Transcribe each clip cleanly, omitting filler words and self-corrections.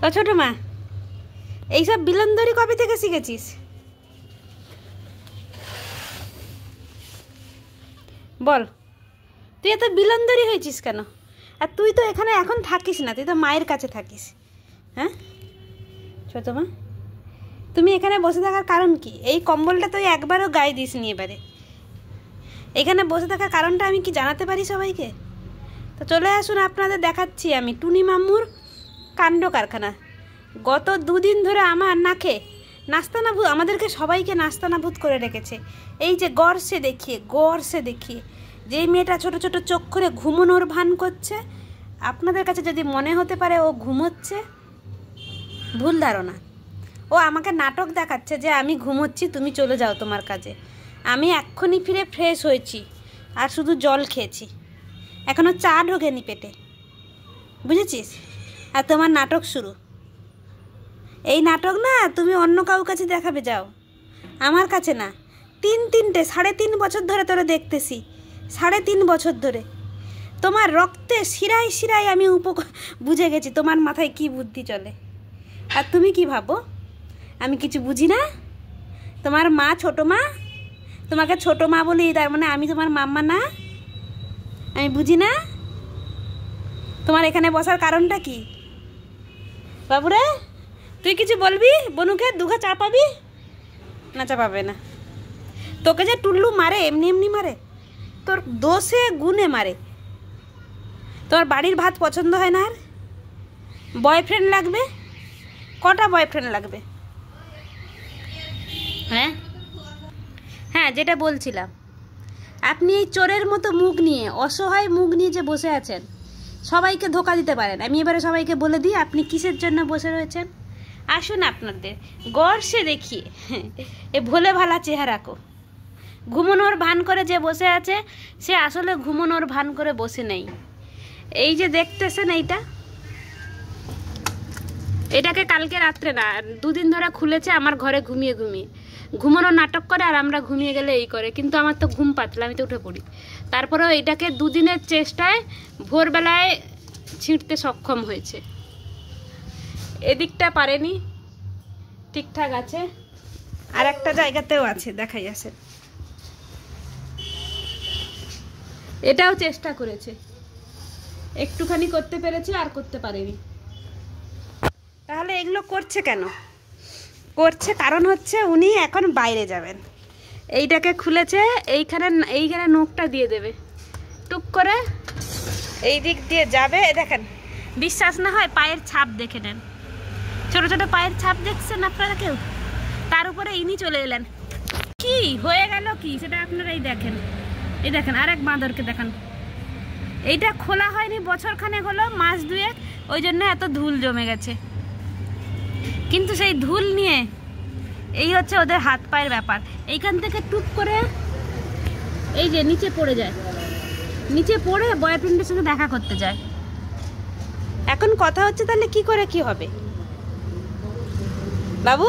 ও ছোট মা, এইসব বিলন্দরি কবে থেকে শিখেছিস? বল, তুই এত বিলন্দরি হয়েছিস কেন? আর তুই তো এখানে এখন থাকিস না, তুই তো মায়ের কাছে থাকিস। হ্যাঁ ছোট মা, তুমি এখানে বসে থাকার কারণ কি? এই কম্বলটা তুই একবারও গায়ে দিস নি এবারে। এখানে বসে থাকার কারণটা আমি কি জানাতে পারি সবাইকে? তো চলে আসুন, আপনাদের দেখাচ্ছি আমি টুনি মাম্মুর কাণ্ড কারখানা। গত দুদিন ধরে আমার নাকে নাস্তানাবুদ, আমাদেরকে সবাইকে নাস্তানাবুদ করে রেখেছে। এই যে গড়সে দেখিয়ে যেই মেয়েটা ছোট ছোট চোখ করে ঘুমোনোর ভান করছে, আপনাদের কাছে যদি মনে হতে পারে ও ঘুমোচ্ছে, ভুল ধারণা। ও আমাকে নাটক দেখাচ্ছে যে আমি ঘুমোচ্ছি, তুমি চলে যাও তোমার কাজে। আমি এক্ষুনি ফিরে ফ্রেশ হয়েছি আর শুধু জল খেয়েছি, এখনও চা ঢোকেনি পেটে, বুঝেছিস? আর তোমার নাটক শুরু। এই নাটক না তুমি অন্য কারোর কাছে দেখাবে, যাও, আমার কাছে না। 3-3 বছর ধরে তোরা দেখতেছি, 3.5 বছর ধরে তোমার রক্তে শিরায় শিরায় আমি বুঝে গেছি তোমার মাথায় কি বুদ্ধি চলে। আর তুমি কি ভাবো আমি কিছু বুঝি না? তোমার মা, ছোটো মা, তোমাকে ছোটো মা বলি, তার মানে আমি তোমার মাম্মা না? আমি বুঝি না? তোমার এখানে বসার কারণটা কি? বাবুরে, তুই কিছু বলবি? বনুকে দুঘা চাপাবি না? চাপাবে না। তোকে যে টুল্লু মারে, এমনি এমনি মারে, তোর দোষে গুণে মারে। তোর বাড়ির ভাত পছন্দ হয় না? আর বয়ফ্রেন্ড লাগবে? কটা বয়ফ্রেন্ড লাগবে? হ্যাঁ হ্যাঁ, যেটা বলছিলাম, আপনি এই চোরের মতো মুখ নিয়ে, অসহায় মুখ নিয়ে যে বসে আছেন, সবাইকে ধোকা দিতে পারেন। আমি এবারে সবাইকে বলে দিই আপনি কিসের জন্য বসে রয়েছেন। আসুন আপনাদের গর্ষে দেখিয়ে এ ভোলে ভালা চেহারাকো। ঘুমোনোর ভান করে যে বসে আছে, সে আসলে ঘুমোনোর ভান করে বসে নেই। এই যে দেখতেছেন, এটাকে কালকে রাত্রে না, 2 দিন ধরে খুলেছে আমার ঘরে ঘুমিয়ে ঘুমানোর নাটক করে, আর আমরা ঘুমিয়ে গেলে এই করে। কিন্তু আমার তো ঘুম পাতলা, আমি তো উঠে পড়ি। তারপরেও এটাকে 2 দিনের চেষ্টায় ভোরবেলায় ছিঁড়তে সক্ষম হয়েছে। এদিকটা পারেনি, ঠিকঠাক আছে, আর একটা জায়গাতেও আছে, দেখাই আছে। এটাও চেষ্টা করেছে, একটুখানি করতে পেরেছে, আর করতে পারেনি। তাহলে এগুলো করছে কেন? করছে কারণ হচ্ছে উনি এখন বাইরে যাবেন। এইটাকে খুলেছে, এইখানে নখটা দিয়ে দেবে, টুক করে এই দিক দিয়ে যাবে। দেখেন, বিশ্বাস না হয় পায়ের ছাপ দেখে নেন, ছোট ছোট পায়ের ছাপ দেখছেন আপনারা কেউ? তার উপরে ইনি চলে এলেন। কি হয়ে গেল কি সেটা আপনারা এই দেখেন, আরেক বাঁদরকে দেখান। এইটা খোলা হয়নি বছরখানেক হলো, মাস 2, ওই জন্য এত ধুল জমে গেছে। কিন্তু সেই ধুল নিয়ে এই হচ্ছে ওদের হাত পায়ের ব্যাপার। এইখান থেকে টুক করে এই যে নিচে পড়ে যায়, নিচে পড়ে বয়ফ্রেন্ডের সঙ্গে দেখা করতে যায়। এখন কথা হচ্ছে তাহলে কি করে কি হবে? বাবু,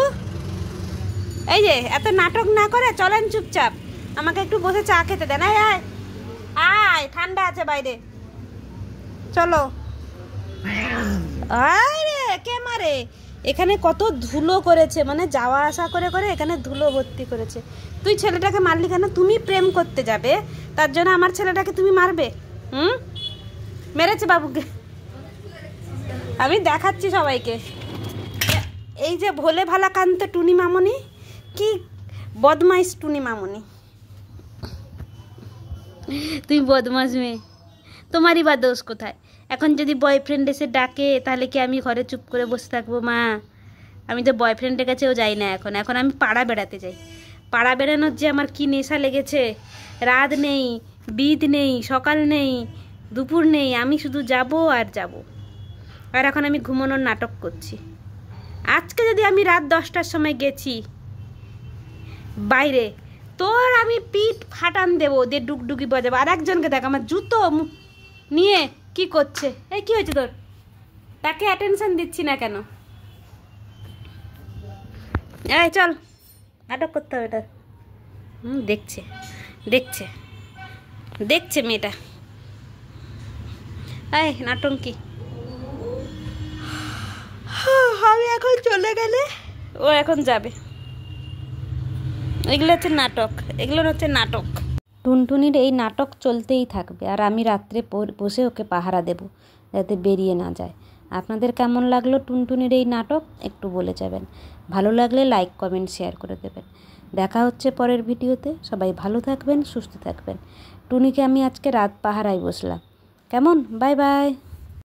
এই যে এত নাটক না করে চলেন চুপচাপ, আমাকে একটু বসে চা খেতে দেন। আয় আয়, ঠান্ডা আছে বাইরে, চলো। আরে কে মারে? এখানে কত ধুলো করেছে, মানে যাওয়া আসা করে করে এখানে ধুলো ভর্তি করেছে। তুই ছেলেটাকে মারলি কেন? তুমি প্রেম করতে যাবে, তার জন্য আমার ছেলেটাকে তুমি মারবে? মেরেছে বাবুকে। আমি দেখাচ্ছি সবাইকে। এই যে ভোলে ভালা কান্ত টুনি মামনি, কি বদমাইশ টুনি মামনি। তুমি বদমাস মেয়ে, তোমারই বা দোষ কোথায়? এখন যদি বয়ফ্রেন্ড এসে ডাকে, তাহলে কি আমি ঘরে চুপ করে বসে থাকবো? মা, আমি তো বয়ফ্রেন্ডের কাছেও যাই না এখন আমি পাড়া বেড়াতে যাই। পাড়া বেড়ানোর যে আমার কি নেশা লেগেছে, রাত নেই, বিদ নেই, সকাল নেই, দুপুর নেই, আমি শুধু যাব আর যাব। আর এখন আমি ঘুমানোর নাটক করছি। আজকে যদি আমি রাত 10টার সময় গেছি বাইরে, তোর আমি পিঠ ফাটান দেবো, দিয়ে ডুগডুগি বাজাবো। আর একজনকে দেখ আমার জুতো নিয়ে কি করছে। এই কি হয়েছে তোর? তাকে অ্যাটেনশন দিচ্ছি না কেন? এই চল, নাটক করতে হবে এটা। দেখছে দেখছে দেখছে মেয়েটা। এই নাটক কি? চলে গেলে ও এখন যাবে। এগুলো হচ্ছে নাটক, এগুলো হচ্ছে নাটক। টুনটুনির এই নাটক চলতেই থাকবে, আর আমি রাত্রে বসে ওকে পাহারা দেব যাতে বেরিয়ে না যায়। আপনাদের কেমন লাগলো টুনটুনির এই নাটক একটু বলে যাবেন। ভালো লাগলে লাইক কমেন্ট শেয়ার করে দেবেন। দেখা হচ্ছে পরের ভিডিওতে। সবাই ভালো থাকবেন, সুস্থ থাকবেন। টুনিকে আমি আজকে রাত পাহারায় বসলাম। কেমন? Bye bye.